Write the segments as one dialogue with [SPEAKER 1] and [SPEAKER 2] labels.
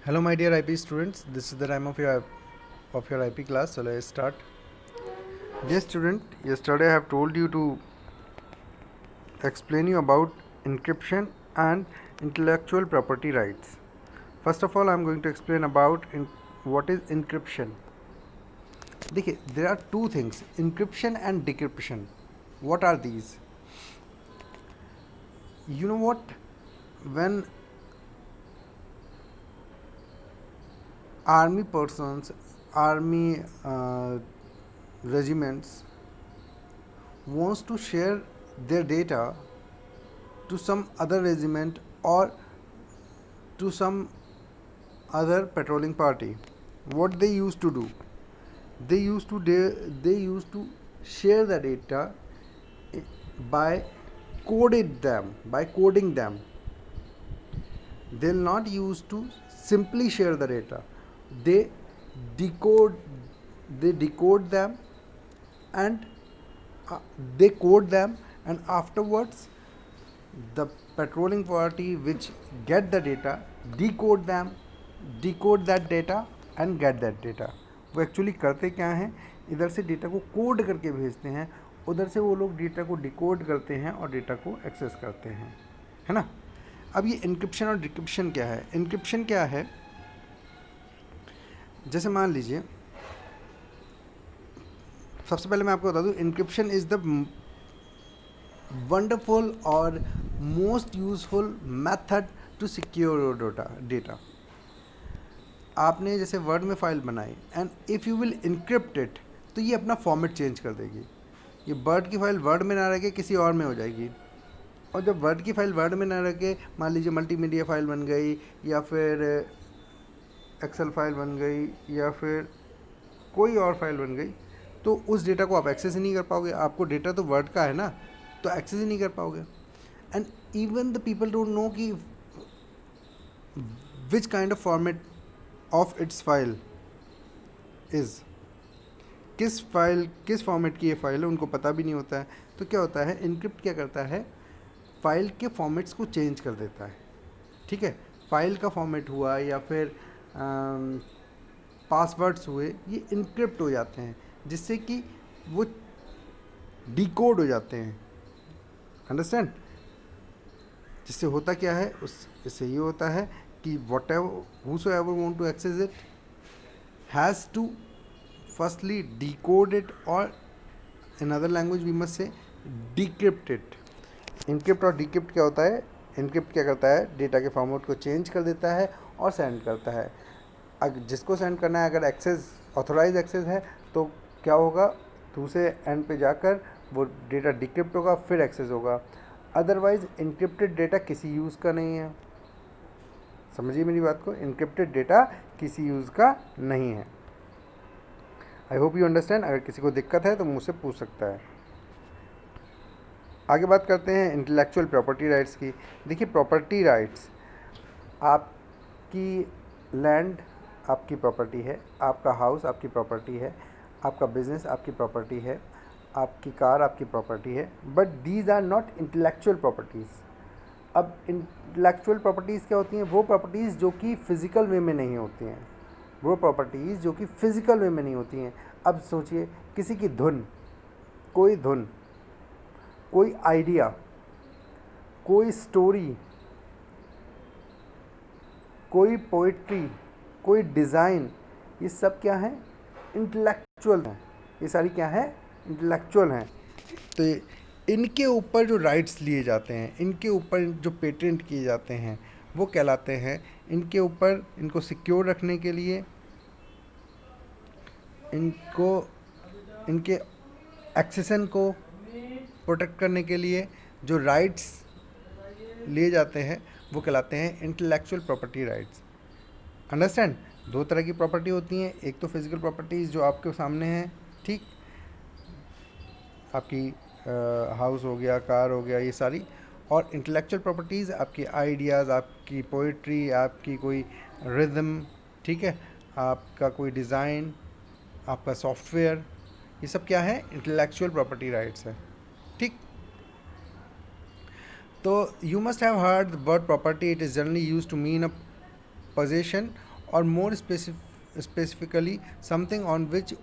[SPEAKER 1] Hello, my dear IP students. This is the time of your IP class. So let's start. Dear student, yesterday I have told you to explain you about encryption and intellectual property rights. First of all, I am going to explain about what is encryption. देखिए, there are two things: encryption and decryption. What are these? You know what? When army persons, army regiments wants to share their data to some other regiment or to some other patrolling party, what they used to do, they used to share the data by coding them. They'll not use to simply share the data. They decode they decode them, and uh, they code them, and afterwards the patrolling party which get the data decode that data and get that data. वो actually करते क्या हैं, इधर से data को code करके भेजते हैं, उधर से वो लोग डेटा को डिकोड करते हैं और डेटा को एक्सेस करते हैं, है ना। अब ये इनक्रिप्शन और डिक्रिप्शन क्या है? इनक्रिप्शन क्या है, जैसे मान लीजिए, सबसे पहले मैं आपको बता दूं, इनक्रिप्शन इज़ द वंडरफुल और most useful method to secure your data. आपने जैसे वर्ड में फाइल बनाई and if you will encrypt it, तो ये अपना फॉर्मेट चेंज कर देगी। ये वर्ड की फाइल वर्ड में ना रह के किसी और में हो जाएगी, और जब वर्ड की फाइल वर्ड में ना रह के मान लीजिए मल्टीमीडिया फाइल बन गई, या फिर एक्सेल फाइल बन गई, या फिर कोई और फाइल बन गई, तो उस डेटा को आप एक्सेस ही नहीं कर पाओगे। आपको डेटा तो वर्ड का है ना, तो एक्सेस ही नहीं कर पाओगे। And even the people don't know कि which kind of format of its file is, किस फॉर्मेट की ये फाइल है, उनको पता भी नहीं होता है। तो क्या होता है, इनक्रिप्ट क्या करता है, फाइल के फॉर्मेट्स को चेंज कर देता है। ठीक है, फाइल का फॉर्मेट हुआ या फिर पासवर्ड्स हुए, ये इनक्रिप्ट हो जाते हैं, जिससे कि वो डिकोड हो जाते हैं। अंडरस्टैंड? जिससे होता क्या है, इससे ये होता है कि whatever whosoever want to access it has to firstly decode it, और in other language we must say decrypt it. Encrypt और डिक्रिप्ट क्या होता है? इनक्रिप्ट क्या करता है, डेटा के फॉर्मेट को चेंज कर देता है और सेंड करता है। अगर जिसको सेंड करना है, अगर एक्सेस ऑथोराइज एक्सेस है, तो क्या होगा, दूसरे एंड पे जाकर वो डेटा डिक्रिप्ट होगा, फिर एक्सेस होगा। अदरवाइज इनक्रिप्टेड डेटा किसी यूज़ का नहीं है। समझिए मेरी बात को, इनक्रिप्टेड डेटा किसी यूज़ का नहीं है। I hope you understand. अगर किसी को दिक्कत है तो मुझसे पूछ सकता है। आगे बात करते हैं इंटेलेक्चुअल प्रॉपर्टी राइट्स की। देखिए, प्रॉपर्टी राइट्स, आपकी लैंड आपकी प्रॉपर्टी है, आपका हाउस आपकी प्रॉपर्टी है, आपका बिजनेस आपकी प्रॉपर्टी है, आपकी कार आपकी प्रॉपर्टी है, but these are not intellectual properties. अब इंटेलेक्चुअल प्रॉपर्टीज़ क्या होती हैं? वो प्रॉपर्टीज़ जो कि फ़िज़िकल वे में नहीं होती हैं, वो प्रॉपर्टीज़ जो कि फ़िज़िकल वे में नहीं होती हैं। अब सोचिए, किसी की धुन, कोई आइडिया, कोई स्टोरी, कोई पोइट्री, कोई डिज़ाइन, ये सब क्या है? इंटेलेक्चुअल हैं। ये सारी क्या है? इंटेलेक्चुअल हैं। तो इनके ऊपर जो राइट्स लिए जाते हैं, इनके ऊपर जो पेटेंट किए जाते हैं, वो कहलाते हैं, इनके ऊपर इनको सिक्योर रखने के लिए, इनके एक्सेसन को प्रोटेक्ट करने के लिए जो राइट्स लिए जाते हैं, वो कहलाते हैं इंटेलेक्चुअल प्रॉपर्टी राइट्स। अंडरस्टैंड? दो तरह की प्रॉपर्टी होती हैं, एक तो फिजिकल प्रॉपर्टीज़ जो आपके सामने हैं, ठीक, आपकी हाउस हो गया, कार हो गया, ये सारी, और इंटेलेक्चुअल प्रॉपर्टीज़ आपकी आइडियाज़, आपकी पोइट्री, आपकी कोई रिदम, ठीक है, आपका कोई डिज़ाइन, आपका सॉफ्टवेयर, ये सब क्या है? इंटेलेक्चुअल प्रॉपर्टी राइट्स है। ठीक, तो you must have heard the word property. It is generally use to mean a possession or more specifically something on which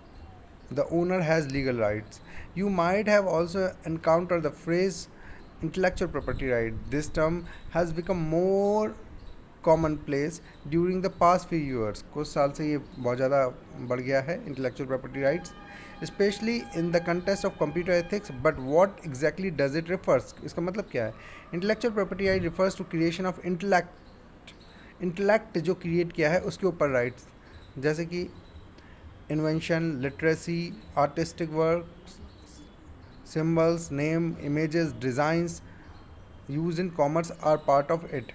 [SPEAKER 1] the owner has legal rights. You might have also encountered the phrase intellectual property right. This term has become more commonplace during the past few years. कुछ साल से ये बहुत ज़्यादा बढ़ गया है intellectual property rights, especially in the context of computer ethics. But what exactly does it refers? इसका मतलब क्या है? Intellectual property right refers to creation of intellect जो क्रिएट किया है उसके ऊपर राइट्स, जैसे कि invention, literacy, artistic work, symbols, name, images, designs use in commerce are part of it.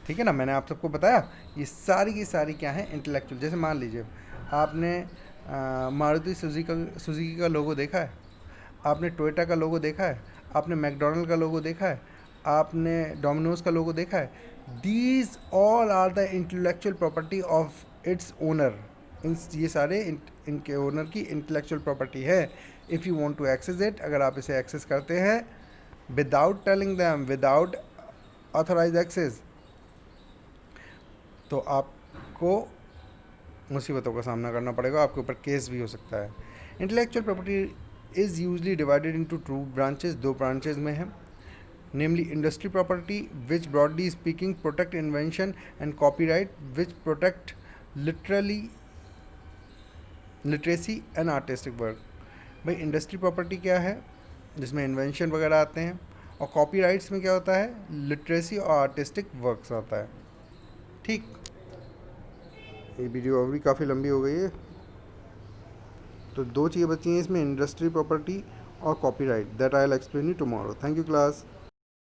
[SPEAKER 1] ठीक है ना, मैंने आप सबको बताया ये सारी की सारी क्या है, इंटेलेक्चुअल। जैसे मान लीजिए आपने मारुति सुजुकी का लोगो देखा है, आपने टोयोटा का लोगो देखा है, आपने मैकडोनल्ड का लोगो देखा है, आपने डोमिनोज का लोगो देखा है। These all are the intellectual property of its owner. ये सारे इनके ओनर की इंटेलेक्चुअल प्रॉपर्टी है। If you want to access it, अगर आप इसे एक्सेस करते हैं without telling them, without authorise access, तो आपको मुसीबतों का सामना करना पड़ेगा, आपके ऊपर केस भी हो सकता है। Intellectual property is usually divided into two branches, दो ब्रांचेस में है, namely industry property, which broadly speaking protect invention, and copyright, which protect literacy and artistic work। भाई इंडस्ट्री प्रॉपर्टी क्या है, जिसमें इन्वेंशन वगैरह आते हैं, और कॉपीराइट्स में क्या होता है, लिटरेसी और आर्टिस्टिक वर्क्स आता है। ठीक, ये वीडियो अभी काफ़ी लंबी हो गई है, तो दो चीज़ें बची हैं इसमें, इंडस्ट्री प्रॉपर्टी और copyright. That I will explain you tomorrow. Thank you class.